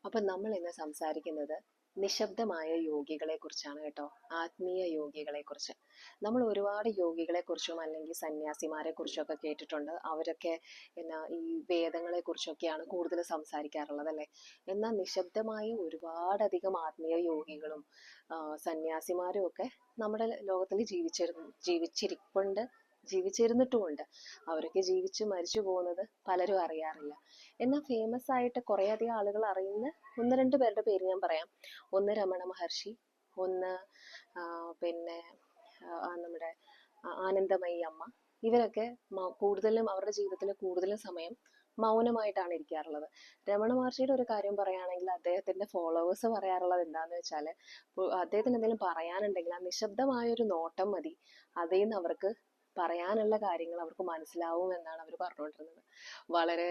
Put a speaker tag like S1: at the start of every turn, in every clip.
S1: അപ്പൊ നമ്മൾ ഇന്ന് സംസാരിക്കുന്നത് നിശബ്ദമായ യോഗികളെ കുറിച്ചാണ് കേട്ടോ. ആത്മീയ യോഗികളെ കുറിച്ച്. നമ്മൾ ഒരുപാട് യോഗികളെ കുറിച്ചും അല്ലെങ്കിൽ സന്യാസിമാരെ കുറിച്ചൊക്കെ കേട്ടിട്ടുണ്ട്. അവരൊക്കെ ഈ വേദങ്ങളെ കുറിച്ചൊക്കെയാണ് കൂടുതൽ സംസാരിക്കാറുള്ളത് അല്ലെ. എന്നാൽ നിശബ്ദമായ ഒരുപാടധികം ആത്മീയ യോഗികളും സന്യാസിമാരും ഒക്കെ നമ്മുടെ ലോകത്തിൽ ജീവിച്ചിരിപ്പുണ്ട്, ജീവിച്ചിരുന്നിട്ടുമുണ്ട്. അവരൊക്കെ ജീവിച്ച് മരിച്ചു പോകുന്നത് പലരും അറിയാറില്ല. എന്നാൽ ഫേമസ് ആയിട്ട് കുറേ അധികം ആളുകൾ അറിയുന്ന ഒന്ന് രണ്ട് പേരുടെ പേര് ഞാൻ പറയാം. ഒന്ന് രമണ മഹർഷി, ഒന്ന് പിന്നെ നമ്മുടെ ആനന്ദമയി അമ്മ. ഇവരൊക്കെ കൂടുതലും അവരുടെ ജീവിതത്തിൽ കൂടുതലും സമയം മൗനമായിട്ടാണ് ഇരിക്കാറുള്ളത്. രമണ മഹർഷിയുടെ ഒരു കാര്യം പറയുകയാണെങ്കിൽ അദ്ദേഹത്തിന്റെ ഫോളോവേഴ്സ് പറയാറുള്ളത് എന്താന്ന് വെച്ചാൽ, അദ്ദേഹത്തിന് എന്തെങ്കിലും പറയാനുണ്ടെങ്കിൽ ആ നിശബ്ദമായ ഒരു നോട്ടം മതി, അതിൽ നിന്ന് അവർക്ക് പറയാനുള്ള കാര്യങ്ങൾ അവർക്ക് മനസ്സിലാവും എന്നാണ് അവർ പറഞ്ഞുകൊണ്ടിരുന്നത്. വളരെ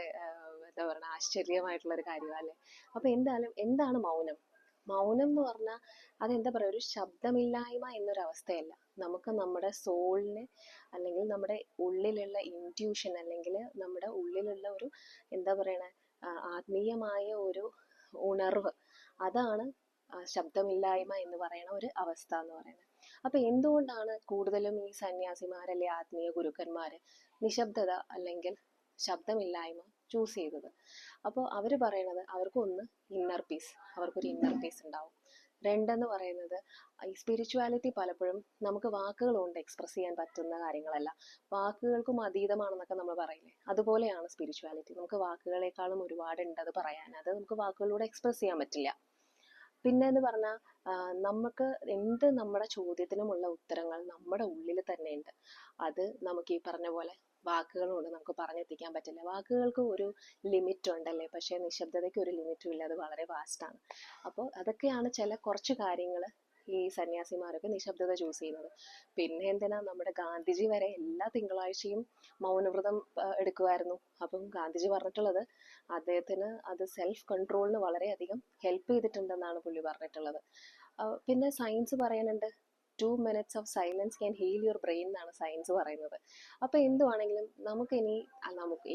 S1: എന്താ പറയുക, ആശ്ചര്യമായിട്ടുള്ള ഒരു കാര്യമാണ് അല്ലേ. അപ്പൊ എന്തായാലും എന്താണ് മൗനം? മൗനം എന്ന് പറഞ്ഞാൽ അതെന്താ പറയുക, ഒരു ശബ്ദമില്ലായ്മ എന്നൊരു അവസ്ഥയല്ല. നമുക്ക് നമ്മുടെ സോളിനെ അല്ലെങ്കിൽ നമ്മുടെ ഉള്ളിലുള്ള ഇൻറ്റ്യൂഷൻ അല്ലെങ്കിൽ നമ്മുടെ ഉള്ളിലുള്ള ഒരു എന്താ പറയണ ആത്മീയമായ ഒരു ഉണർവ്, അതാണ് ശബ്ദമില്ലായ്മ എന്ന് പറയുന്ന ഒരു അവസ്ഥ എന്ന് പറയുന്നത്. അപ്പൊ എന്തുകൊണ്ടാണ് കൂടുതലും ഈ സന്യാസിമാരല്ലെ ആത്മീയ ഗുരുക്കന്മാര് നിശബ്ദത അല്ലെങ്കിൽ ശബ്ദമില്ലായ്മ ചൂസ് ചെയ്തത്? അപ്പോൾ അവര് പറയണത് അവർക്ക് ഒന്ന് ഇന്നർ പീസ്, അവർക്കൊരു ഇന്നർ പീസ് ഉണ്ടാവും. രണ്ടെന്ന് പറയുന്നത് ഈ സ്പിരിച്വാലിറ്റി പലപ്പോഴും നമുക്ക് വാക്കുകൾ കൊണ്ട് എക്സ്പ്രസ് ചെയ്യാൻ പറ്റുന്ന കാര്യങ്ങളല്ല, വാക്കുകൾക്കും അതീതമാണെന്നൊക്കെ നമ്മൾ പറയില്ലേ, അതുപോലെയാണ് സ്പിരിച്വാലിറ്റി. നമുക്ക് വാക്കുകളെക്കാളും ഒരുപാടുണ്ട് അത് പറയാൻ, അത് നമുക്ക് വാക്കുകളിലൂടെ എക്സ്പ്രസ് ചെയ്യാൻ പറ്റില്ല. പിന്നെ എന്ന് പറഞ്ഞാൽ നമുക്ക് നമ്മുടെ ചോദ്യത്തിനുമുള്ള ഉത്തരങ്ങൾ നമ്മുടെ ഉള്ളിൽ തന്നെ ഉണ്ട്. അത് നമുക്ക് ഈ പറഞ്ഞ പോലെ വാക്കുകളോട് നമുക്ക് പറഞ്ഞെത്തിക്കാൻ പറ്റില്ല. വാക്കുകൾക്ക് ഒരു ലിമിറ്റ് ഉണ്ടല്ലേ, പക്ഷേ നിശബ്ദതയ്ക്ക് ഒരു ലിമിറ്റും ഇല്ല, അത് വളരെ വാസ്റ്റാണ്. അപ്പോൾ അതൊക്കെയാണ് കുറച്ച് കാര്യങ്ങൾ ഈ സന്യാസിമാരൊക്കെ നിശബ്ദത ചൂസ് ചെയ്യുന്നത്. പിന്നെ എന്തിനാ, നമ്മുടെ ഗാന്ധിജി വരെ എല്ലാ തിങ്കളാഴ്ചയും മൗനവ്രതം എടുക്കുമായിരുന്നു. അപ്പം ഗാന്ധിജി പറഞ്ഞിട്ടുള്ളത് അദ്ദേഹത്തിന് അത് സെൽഫ് കൺട്രോളിന് വളരെയധികം ഹെൽപ്പ് ചെയ്തിട്ടുണ്ടെന്നാണ് പുള്ളി പറഞ്ഞിട്ടുള്ളത്. പിന്നെ സയൻസ് പറയുന്നുണ്ട്, 2 minutes of silence can heal your brain എന്നാണ് സയൻസ് പറയുന്നത്. അപ്പൊ എന്തുവാണെങ്കിലും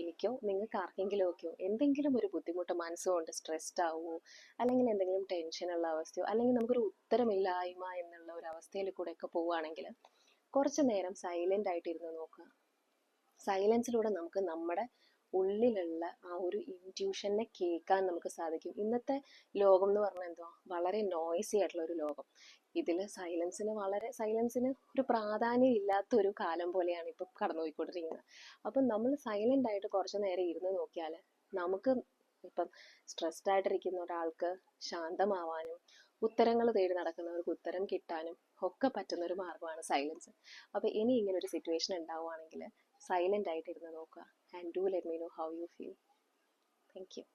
S1: എനിക്കോ നിങ്ങൾക്ക് ആർക്കെങ്കിലും ഒക്കെയോ എന്തെങ്കിലും ഒരു ബുദ്ധിമുട്ട്, മനസ്സുകൊണ്ട് സ്ട്രെസ്ഡ് ആവുമോ അല്ലെങ്കിൽ എന്തെങ്കിലും ടെൻഷനുള്ള അവസ്ഥയോ അല്ലെങ്കിൽ നമുക്കൊരു ഉത്തരമില്ലായ്മ എന്നുള്ള ഒരു അവസ്ഥയിൽ കൂടെ ഒക്കെ പോവുകയാണെങ്കിൽ കുറച്ചു നേരം സൈലന്റ് ആയിട്ട് ഇരുന്ന് നോക്കുക. സൈലൻസിലൂടെ നമുക്ക് നമ്മുടെ ഉള്ളിലുള്ള ആ ഒരു ഇൻറ്റ്യൂഷനെ കേൾക്കാൻ നമുക്ക് സാധിക്കും. ഇന്നത്തെ ലോകം എന്ന് പറഞ്ഞാൽ എന്തുവാ, വളരെ നോയ്സി ആയിട്ടുള്ള ഒരു ലോകം. ഇതിൽ സൈലൻസിന് ഒരു പ്രാധാന്യം ഇല്ലാത്ത ഒരു കാലം പോലെയാണ് ഇപ്പൊ കടന്നുപോയിക്കൊണ്ടിരിക്കുന്നത്. അപ്പം നമ്മൾ സൈലന്റ് ആയിട്ട് കുറച്ചു നേരം ഇരുന്ന് നോക്കിയാൽ നമുക്ക് ഇപ്പം സ്ട്രെസ്ഡ് ആയിട്ടിരിക്കുന്ന ഒരാൾക്ക് ശാന്തമാവാനും ഉത്തരങ്ങൾ തേടി നടക്കുന്നവർക്ക് ഉത്തരം കിട്ടാനും ഒക്കെ പറ്റുന്ന ഒരു മാർഗമാണ് സൈലൻസ്. അപ്പൊ ഇനി ഇങ്ങനെ ഒരു സിറ്റുവേഷൻ ഉണ്ടാവുകയാണെങ്കിൽ സൈലന്റ് ആയിട്ട് ഇരുന്ന് നോക്കുക. And do let me know how you feel. Thank you.